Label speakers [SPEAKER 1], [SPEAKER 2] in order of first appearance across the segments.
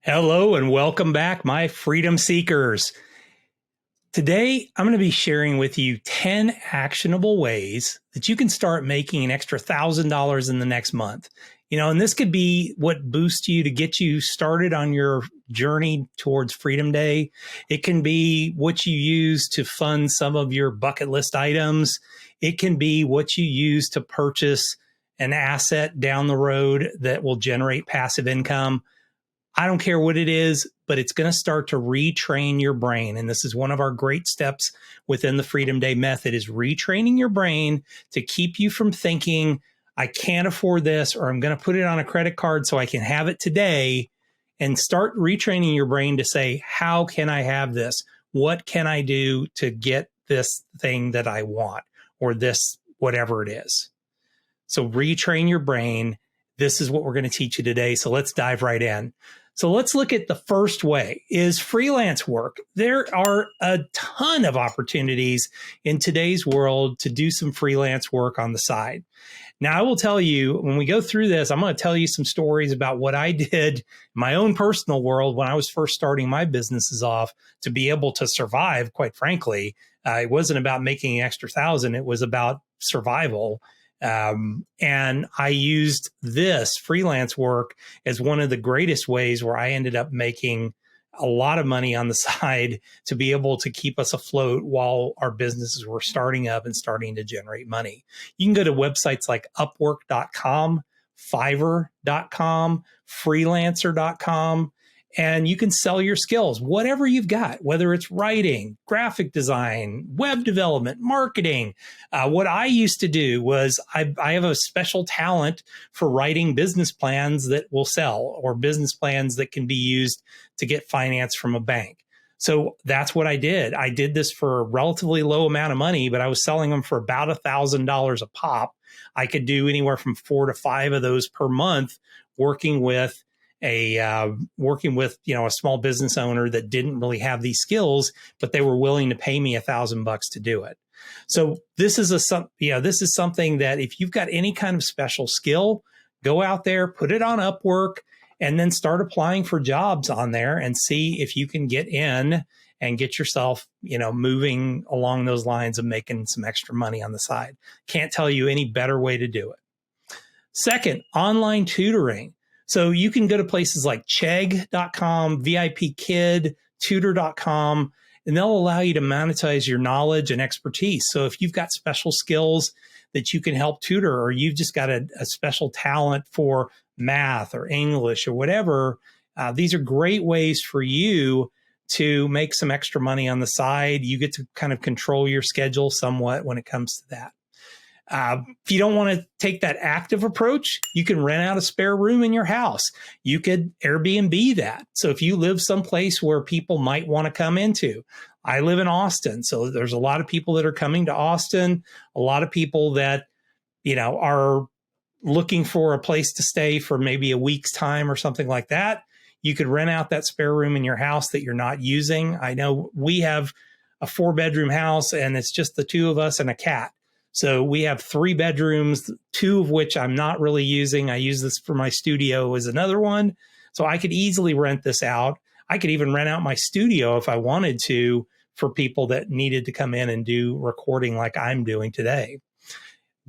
[SPEAKER 1] Hello and welcome back, my freedom seekers. Today, I'm going to be sharing with you 10 actionable ways that you can start making an extra $1,000 in the next month. And this could be what boosts you to get you started on your journey towards Freedom Day. It can be what you use to fund some of your bucket list items. It can be what you use to purchase an asset down the road that will generate passive income. I don't care what it is, but it's going to start to retrain your brain. And this is one of our great steps within the Freedom Day method is retraining your brain to keep you from thinking, I can't afford this, or I'm going to put it on a credit card so I can have it today, and start retraining your brain to say, how can I have this? What can I do to get this thing that I want, or this, whatever it is? So retrain your brain. This is what we're going to teach you today. So let's dive right in. So let's look at the first way is freelance work. There are a ton of opportunities in today's world to do some freelance work on the side. Now, I will tell you, when we go through this, I'm going to tell you some stories about what I did in my own personal world when I was first starting my businesses off to be able to survive, quite frankly. It wasn't about making an extra $1,000. It was about survival. And I used this freelance work as one of the greatest ways where I ended up making a lot of money on the side to be able to keep us afloat while our businesses were starting up and starting to generate money. You can go to websites like Upwork.com, Fiverr.com, Freelancer.com, and you can sell your skills, whatever you've got, whether it's writing, graphic design, web development, marketing. What I used to do was I have a special talent for writing business plans that will sell, or business plans that can be used to get finance from a bank. So that's what I did. I did this for a relatively low amount of money, but I was selling them for about $1,000 a pop. I could do anywhere from 4 to 5 of those per month, working with a small business owner that didn't really have these skills, but they were willing to pay me $1,000 to do it. So this is something that if you've got any kind of special skill, go out there, put it on Upwork, and then start applying for jobs on there and see if you can get in and get yourself, moving along those lines of making some extra money on the side. Can't tell you any better way to do it. Second, online tutoring. So you can go to places like Chegg.com, VIPKid, Tutor.com, and they'll allow you to monetize your knowledge and expertise. So if you've got special skills that you can help tutor, or you've just got a special talent for math or English or whatever, these are great ways for you to make some extra money on the side. You get to kind of control your schedule somewhat when it comes to that. If you don't want to take that active approach, you can rent out a spare room in your house. You could Airbnb that. So if you live someplace where people might want to come into, I live in Austin. So there's a lot of people that are coming to Austin, a lot of people that, are looking for a place to stay for maybe a week's time or something like that. You could rent out that spare room in your house that you're not using. I know we have a 4-bedroom house and it's just the 2 of us and a cat. So we have 3 bedrooms, 2 of which I'm not really using. I use this for my studio as another one. So I could easily rent this out. I could even rent out my studio if I wanted to for people that needed to come in and do recording like I'm doing today.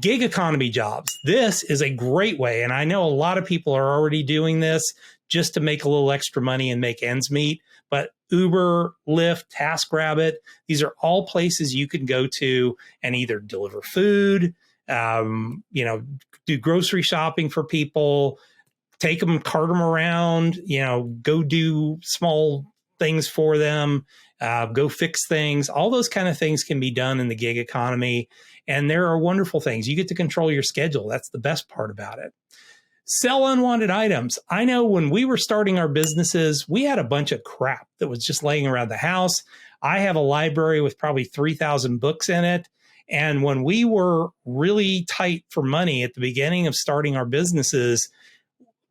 [SPEAKER 1] Gig economy jobs. This is a great way. And I know a lot of people are already doing this just to make a little extra money and make ends meet. But Uber, Lyft, TaskRabbit, these are all places you can go to and either deliver food, do grocery shopping for people, take them, cart them around, go do small things for them, go fix things. All those kind of things can be done in the gig economy. And there are wonderful things. You get to control your schedule. That's the best part about it. Sell unwanted items. I know when we were starting our businesses, we had a bunch of crap that was just laying around the house. I have a library with probably 3,000 books in it. And when we were really tight for money at the beginning of starting our businesses,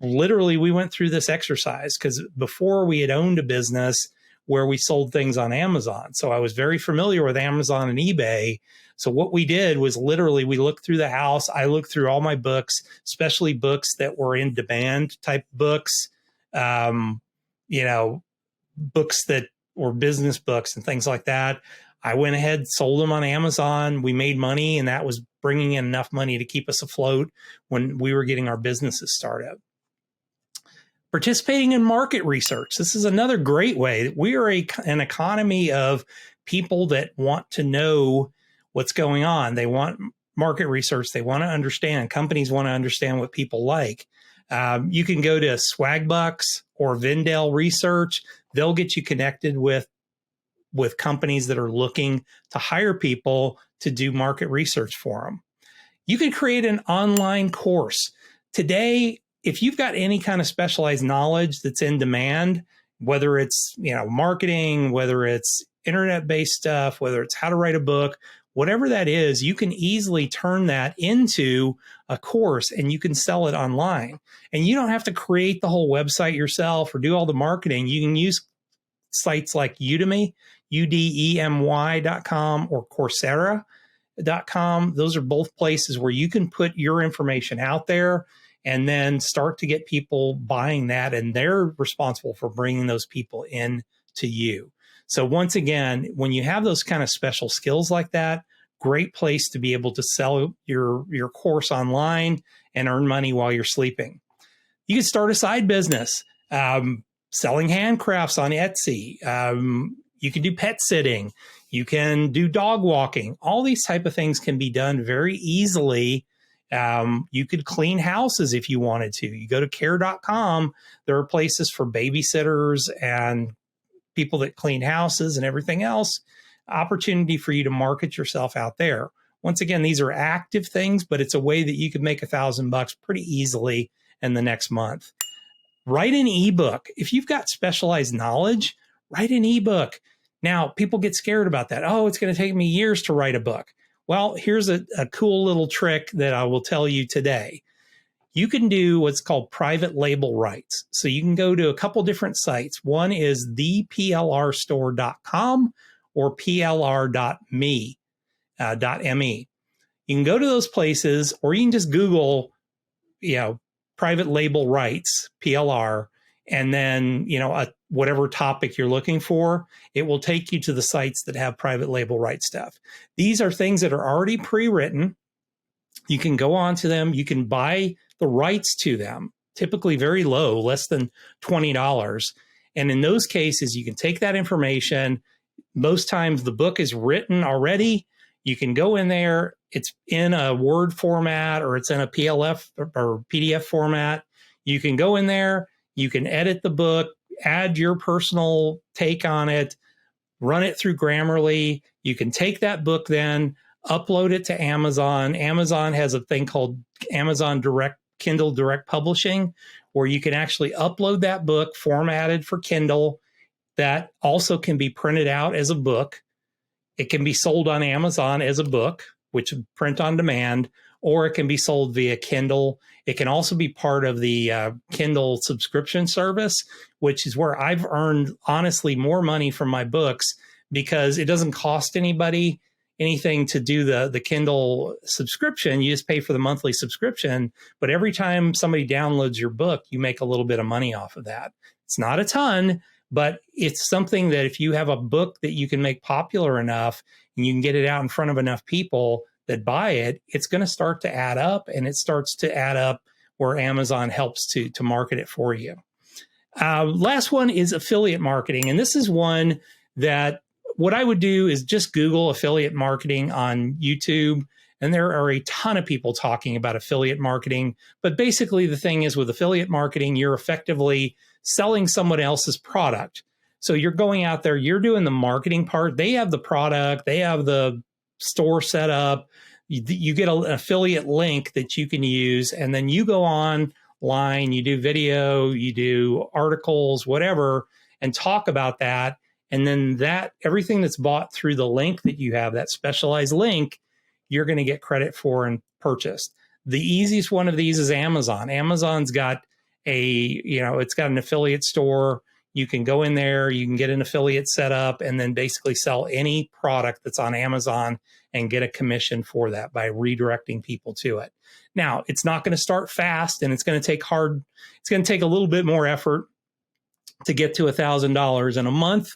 [SPEAKER 1] literally we went through this exercise because before we had owned a business where we sold things on Amazon. So I was very familiar with Amazon and eBay. So what we did was literally we looked through the house. I looked through all my books, especially books that were in demand type books, books that were business books and things like that. I went ahead, sold them on Amazon. We made money, and that was bringing in enough money to keep us afloat when we were getting our businesses started. Participating in market research. This is another great way. We are an economy of people that want to know what's going on. They want market research. They want to understand. Companies want to understand what people like. You can go to Swagbucks or Vendale Research. They'll get you connected with companies that are looking to hire people to do market research for them. You can create an online course. Today, if you've got any kind of specialized knowledge that's in demand, whether it's marketing, whether it's internet-based stuff, whether it's how to write a book, whatever that is, you can easily turn that into a course and you can sell it online. And you don't have to create the whole website yourself or do all the marketing. You can use sites like Udemy, udemy.com, or Coursera.com. Those are both places where you can put your information out there and then start to get people buying that, and they're responsible for bringing those people in to you. So once again, when you have those kind of special skills like that, great place to be able to sell your course online and earn money while you're sleeping. You can start a side business, selling handcrafts on Etsy. You can do pet sitting. You can do dog walking. All these type of things can be done very easily. You could clean houses if you wanted to. You go to care.com. There are places for babysitters and people that clean houses and everything else. Opportunity for you to market yourself out there. Once again, these are active things, but it's a way that you could make $1,000 pretty easily in the next month. Write an ebook. If you've got specialized knowledge, write an ebook. Now, people get scared about that. Oh, it's going to take me years to write a book. Well, here's a cool little trick that I will tell you today. You can do what's called private label rights. So you can go to a couple different sites. One is theplrstore.com or plr.me. .me. You can go to those places, or you can just Google, private label rights, PLR, and then, whatever topic you're looking for, it will take you to the sites that have private label right stuff. These are things that are already pre-written. You can go on to them. You can buy the rights to them, typically very low, less than $20. And in those cases, you can take that information. Most times the book is written already. You can go in there. It's in a Word format, or it's in a PLF or PDF format. You can go in there. You can edit the book, add your personal take on it, run it through Grammarly. You can take that book then, upload it to Amazon. Amazon has a thing called Amazon Kindle Direct Publishing, where you can actually upload that book formatted for Kindle. That also can be printed out as a book. It can be sold on Amazon as a book, which is print on demand, or it can be sold via Kindle. It can also be part of the Kindle subscription service, which is where I've earned, honestly, more money from my books, because it doesn't cost anybody anything to do the Kindle subscription. You just pay for the monthly subscription. But every time somebody downloads your book, you make a little bit of money off of that. It's not a ton, but it's something that if you have a book that you can make popular enough and you can get it out in front of enough people that buy it, it's going to start to add up, and it starts to add up where Amazon helps to market it for you. Last one is affiliate marketing. And this is one that what I would do is just Google affiliate marketing on YouTube. And there are a ton of people talking about affiliate marketing. But basically the thing is, with affiliate marketing, you're effectively selling someone else's product. So you're going out there, you're doing the marketing part. They have the product, they have the store set up. You get an affiliate link that you can use, and then you go online, you do video, you do articles, whatever, and talk about that. And then that everything that's bought through the link that you have, that specialized link, you're going to get credit for and purchased. The easiest one of these is Amazon. Amazon's got it's got an affiliate store. You can go in there, you can get an affiliate set up, and then basically sell any product that's on Amazon and get a commission for that by redirecting people to it. Now, it's not going to start fast, and it's going to take a little bit more effort, to get to $1,000 in a month,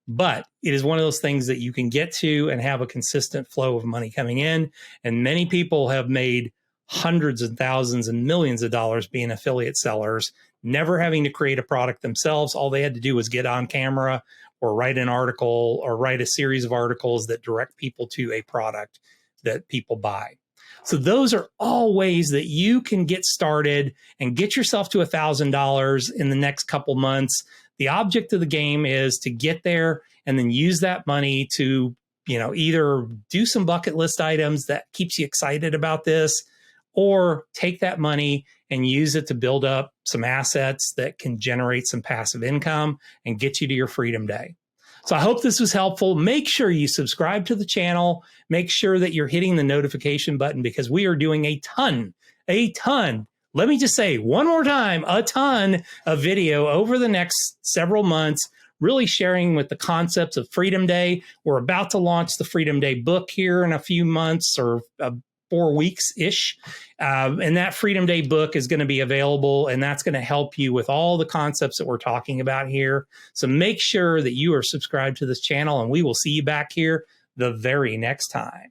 [SPEAKER 1] but it is one of those things that you can get to and have a consistent flow of money coming in. And many people have made hundreds and thousands and millions of dollars being affiliate sellers, never having to create a product themselves. All they had to do was get on camera or write an article or write a series of articles that direct people to a product that people buy. So those are all ways that you can get started and get yourself to $1,000 in the next couple months. The object of the game is to get there and then use that money to, either do some bucket list items that keeps you excited about this, or take that money and use it to build up some assets that can generate some passive income and get you to your freedom day. So I hope this was helpful. Make sure you subscribe to the channel. Make sure that you're hitting the notification button, because we are doing a ton. Let me just say one more time, a ton of video over the next several months, really sharing with the concepts of Freedom Day. We're about to launch the Freedom Day book here in a few months, or 4 weeks-ish. And that Freedom Day book is going to be available, and that's going to help you with all the concepts that we're talking about here. So make sure that you are subscribed to this channel, and we will see you back here the very next time.